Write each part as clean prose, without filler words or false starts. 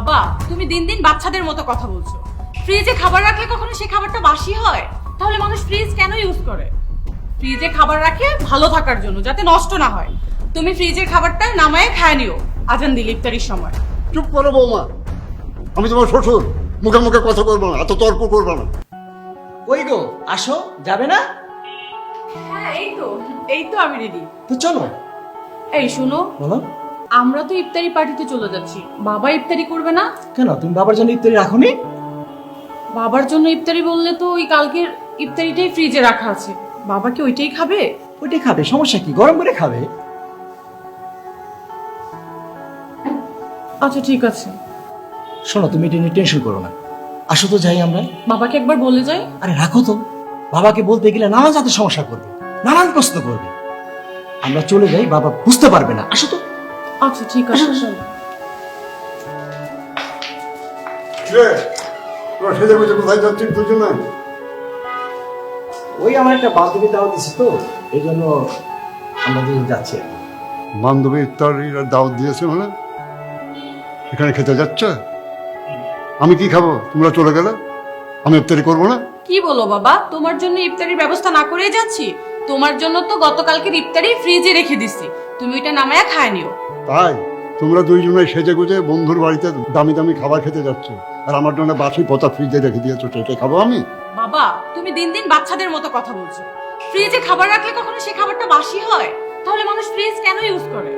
বাবা, তুমি দিন দিন বাচ্চাদের মতো কথা বলছো। ফ্রিজে খাবার রাখলে কখনো সেই খাবারটা বাসি হয়? তাহলে মানুষ ফ্রিজ কেন ইউজ করে? ফ্রিজে খাবার রাখে ভালো থাকার জন্য, যাতে নষ্ট না হয়। তুমি ফ্রিজের খাবারটা নামায়ে খায় নিও আজান দিলে ইফতারির সময়। চুপ করো বৌমা, আমি তোমার শ্বশুর, মুখে মুখে কথা করবো না, এত তর্ক করবো না। ওই গো আসো, যাবে না? হ্যাঁ, এই তো আমি রেডি। তো চলো। এই শুনো, বলো। আমরা তো ইফতারি পার্টিতে চলে যাচ্ছি, বাবা ইফতারি করবে না? কেন, তুমি বাবার জন্য ইফতারি রাখোনি? বাবার জন্য ইফতারি বললে তো ওই কালকের ইফতারিটাই ফ্রিজে রাখা আছে, বাবা কি ওইটাই খাবে? ওইটাই খাবে, সমস্যা কি, গরম করে খাবে। আচ্ছা ঠিক আছে। শোনো, তুমি এটা নিয়ে টেনশন করো না, আসো তো যাই আমরা। বাবাকে একবার বলে যাই। আরে রাখো তো, বাবাকে বলতে গেলে নানা জাতের সমস্যা করবে, নানান প্রশ্ন করবে। আমরা চলে যাই, বাবা বুঝতে পারবে না, আসো তো। আচ্ছা ঠিক আছে, চলো। তোরা সেজে গুজে কোথায় যাচ্ছিস দুজনে? ওই আমার একটা বান্ধবী দাওয়াত দিচ্ছে তো, এই জন্য আমরা দুজন যাচ্ছি। বান্ধবী ইফতারির দাওয়াত দিয়েছে মানে এখানে খেতে যাচ্ছে? আমি কি খাবো? তোমরা চলে গেলে আমি ইফতারি করবো না? কি বলো বাবা, তোমার জন্য ইফতারির ব্যবস্থা না করে যাচ্ছি? তোমার জন্য তো গতকালকের ইফতারি ফ্রিজে রেখে দিছি, তুমি ওইটা নামায়া খায় নিও। তাই তোমরা দুইজনে সেজে গুজে বন্ধুর বাড়িতে দামি দামি খাবার খেতে যাচ্ছ, আর আমার জন্য বাসি পচা ফ্রিজে রেখে দিয়েছো, সেটাই খাবো আমি? বাবা, তুমি দিন দিন বাচ্চাদের মতো কথা বলছো। ফ্রিজে খাবার রাখলে কখনো সেই খাবারটা বাসি হয়? তাহলে মানুষ ফ্রিজ কেন ইউজ করে?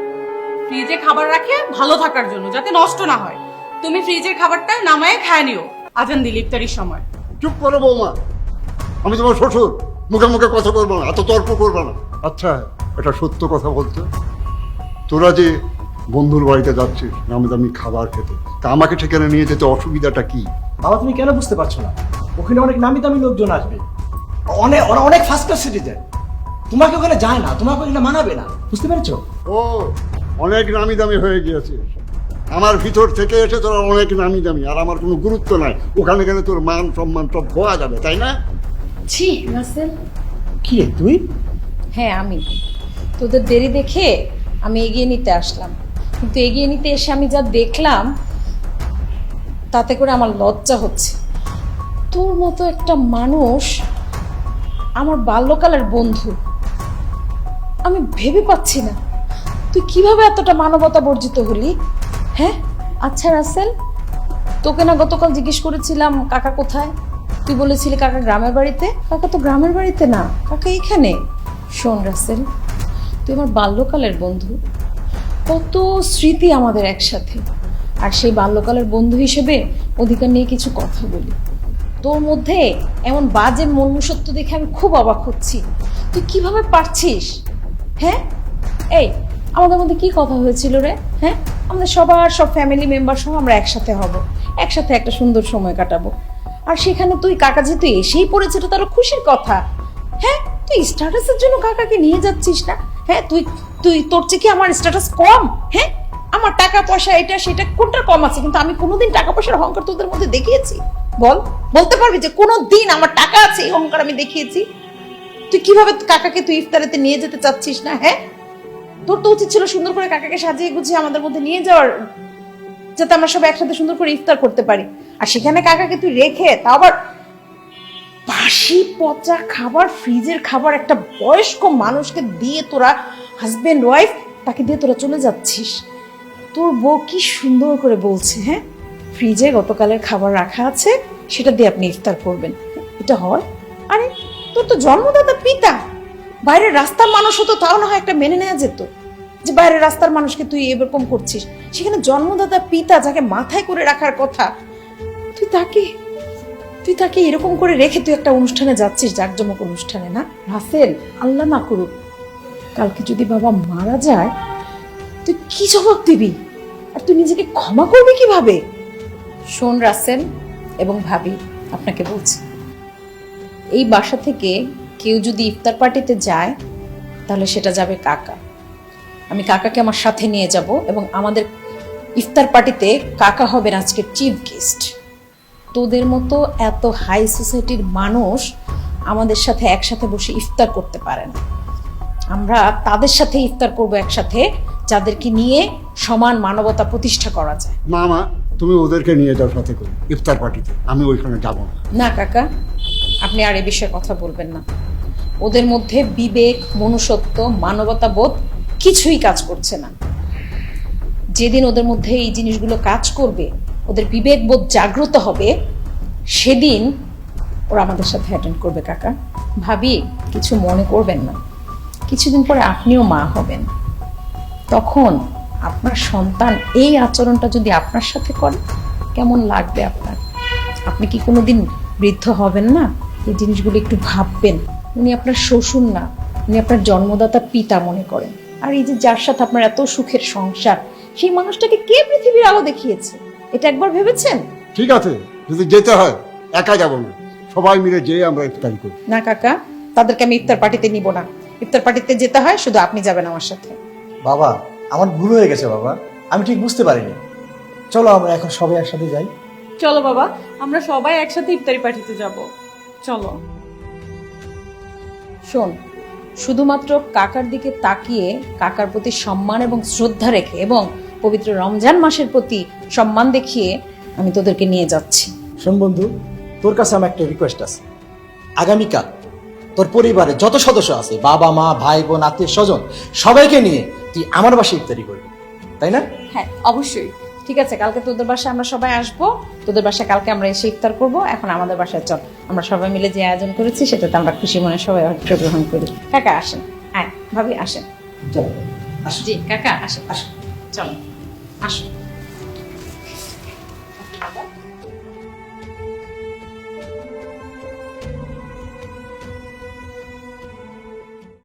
ফ্রিজে খাবার রাখে ভালো থাকার জন্য, যাতে নষ্ট না হয়। তুমি ফ্রিজের খাবারটা নামায়ে খায় নিও আজান দিলে ইফতারির সময়। চুপ করো বৌমা, আমি তোমার শ্বশুর, মুখে মুখে কথা করবো না, এত তর্ক করবো না। আচ্ছা, এটা সত্য কথা বলতে, তোরা যে বন্ধুর বাড়িতে যাচ্ছিস নামি দামি খাবার খেতে, তা আমাকে সেখানে নিয়ে যেতে অসুবিধাটা কি? বাবা তুমি কেন বুঝতে পারছো না? ওখানে অনেক নামি দামি লোকজন আসবে, ওরা অনেক ফার্স্ট ক্লাস সিটিজেন। তোমাকে ওখানে যায় না, তোমাকে ওখানে মানাবে না, বুঝতে পেরেছো? ও, অনেক নামি দামি হয়ে গিয়েছিস। আমার ভিতর থেকে এসে তোরা অনেক নামি দামি, আর আমার কোনো গুরুত্ব নাই। ওখানে গেলে তোর মান সম্মান সব খোয়া যাবে, তাই না? ছি রাসেল। কি রে তুই? হ্যাঁ আমি, তোদের দেরি দেখে আমি এগিয়ে নিতে আসলাম, কিন্তু এগিয়ে নিতে এসে আমি যা দেখলাম তাতে করে আমার লজ্জা হচ্ছে। তোর মতো একটা মানুষ, আমার বাল্যকালের বন্ধু, আমি ভেবে পাচ্ছি না তুই কিভাবে এতটা মানবতা বর্জিত হলি। হ্যাঁ আচ্ছা রাসেল, তোকে না গতকাল জিজ্ঞেস করেছিলাম কাকা কোথায়, তুই বলেছিলি কাকা গ্রামের বাড়িতে। কাকা তো গ্রামের বাড়িতে না, কাকা এখানে। শোন রাসেল, তুই আমার বাল্যকালের বন্ধু, কত স্মৃতি আমাদের একসাথে, আর সেই বাল্যকালের বন্ধু হিসেবে অধিকার নিয়ে কিছু কথা বলি। তোর মধ্যে এমন বাজে মনুষ্যত্ব দেখে আমি খুব অবাক হচ্ছি, তুই কিভাবে পারছিস? হ্যাঁ এই আমাদের মধ্যে কি কথা হয়েছিল রে? হ্যাঁ, আমাদের সব ফ্যামিলি মেম্বার সহ আমরা একসাথে হব, একসাথে একটা সুন্দর সময় কাটাবো, আর সেখানে তুই কাকা যেহেতু এসেই পড়েছে, তো তারও খুশির কথা। হ্যাঁ, তুই স্ট্যাটাসের জন্য কাকাকে নিয়ে যাচ্ছিস না? হ্যাঁ, তুই তোর চেয়ে কি আমার স্ট্যাটাস কম? হ্যাঁ, আমার টাকা পয়সা এটা সেটা কোনটা কম আছে? কিন্তু আমি কোনোদিন টাকা পয়সার অহংকার তোদের মধ্যে দেখিয়েছি? বলতে পারবি যে কোনোদিন আমার টাকা আছে এই অহংকার আমি দেখিয়েছি? তুই কিভাবে কাকাকে তুই ইফতারিতে নিয়ে যেতে চাচ্ছিস না? হ্যাঁ, তোর তো উচিত ছিল সুন্দর করে কাকাকে সাজিয়ে গুছিয়ে আমাদের মধ্যে নিয়ে যাওয়ার, যাতে আমরা সব একসাথে সুন্দর করে ইফতার করতে পারি। আর সেখানে কাকাকে তুই রেখে, তা আবার বাসি পচা খাবার, ফ্রিজের খাবার একটা বয়স্ক মানুষকে দিয়ে, তোরা হাজবেন্ড ওয়াইফ, তাকে দিয়ে তোরা চলে যাচ্ছিস। তোর বউ কি সুন্দর করে বলছে, হ্যাঁ ফ্রিজে গতকালের খাবার রাখা আছে, সেটা দিয়ে আপনি ইফতার করবেন। এটা হয়? আরে তোর তো জন্মদাতা পিতা, বাইরের রাস্তার মানুষ হতো তাও না হয় একটা মেনে নেওয়া যেত, যে বাইরের রাস্তার মানুষকে তুই এরকম করছিস। সেখানে জন্মদাতা পিতা যাকে মাথায় করে রাখার কথা, তুই তাকে এরকম করে রেখে তুই একটা অনুষ্ঠানে যাচ্ছিস, জাঁকজমক অনুষ্ঠানে। না রাসেল, আল্লাহ না করুক কালকে যদি বাবা মারা যায়, তুই কি জবাব দিবি? আর তুই নিজেকে ক্ষমা করবি কিভাবে? শোন রাসেল এবং ভাবি, আপনাকে বলছি, এই বাসা থেকে কেউ যদি ইফতার পার্টিতে যায়, তাহলে সেটা যাবে কাকা। আমি কাকাকে আমার সাথে নিয়ে যাব, এবং আমাদের ইফতার পার্টিতে কাকা হবেন আজকের চিফ গেস্ট। তোদের মতো এত হাই সোসাইটির মানুষ আমাদের সাথে একসাথে বসে ইফতার করতে পারে না। আমরা তাদের সাথে ইফতার করব একসাথে, যাদেরকে নিয়ে সমান মানবতা প্রতিষ্ঠা করা যায়। না মা, তুমি ওদেরকে নিয়ে যাও সাথে করে ইফতার পার্টিতে, আমি ওইখানে যাব না। না কাকা, আপনি আর এ বিষয়ে কথা বলবেন না। ওদের মধ্যে বিবেক, মনুষ্যত্ব, মানবতা বোধ কিছুই কাজ করছে না। যেদিন ওদের মধ্যে এই জিনিসগুলো কাজ করবে, ওদের বিবেক বোধ জাগ্রত হবে, সেদিন ওরা আমাদের সাথে অ্যাটেন্ড করবে। কাকা, ভাবি কিছু মনে করবেন না, কিছুদিন পরে আপনিও মা হবেন। তখন আপনার সন্তান এই আচরণটা যদি আপনার সাথে করে, কেমন লাগবে আপনার? আপনি কি কোনোদিন বৃদ্ধ হবেন না? এই জিনিসগুলো একটু ভাববেন। উনি আপনার শ্বশুর না, উনি আপনার জন্মদাতা পিতা মনে করেন। আর এই যে যার সাথে আপনার এত সুখের সংসার, সেই মানুষটাকে কে পৃথিবীর আলো দেখিয়েছে? এটা একবার ভেবেছেন? ঠিক আছে, যদি যেতে হয় একা যাব না, সবাই মিলে যেয়ে আমরা ইফতারি করি। না কাকা, তাদেরকে আমি ইফতার পার্টিতে নিব না। ইফতার পার্টিতে যেতে হয় শুধু আপনি যাবেন আমার সাথে। বাবা, আমার ভুল হয়ে গেছে বাবা, আমি ঠিক বুঝতে পারিনি। চলো আমরা এখন সবাই একসাথে যাই। চলো বাবা, আমরা সবাই একসাথে ইফতারি পার্টিতে যাব। চলো। শোন, শুধুমাত্র কাকার দিকে তাকিয়ে কাকার প্রতি সম্মান এবং শ্রদ্ধা রেখে এবং পবিত্র রমজান মাসের প্রতি সম্মান দেখিয়ে আমি তোদেরকে নিয়ে যাচ্ছি। শোন বন্ধু, তোর কাছে আমার একটা রিকোয়েস্ট আছে। আগামীকাল তোর পরিবারে যত সদস্য আছে, বাবা মা ভাই বোন আত্মীয় স্বজন, সবাইকে নিয়ে তুই আমার বাসায় ইফতারি করবি, তাই না? হ্যাঁ, অবশ্যই। ঠিক আছে, কালকে তোদের বাসায় আমরা সবাই আসবো। তোদের বাসায় কালকে আমরা এসে ইফতার করবো। এখন আমাদের বাসায় চল, আমরা সবাই মিলে যে আয়োজন করেছি সেটাতে আমরা খুশি মনে সবাই অংশগ্রহণ করি। কাকা আসেন, হ্যাঁ ভাবি আসেন। চলো আসো। জি কাকা আসেন, আসেন, চলো আসো।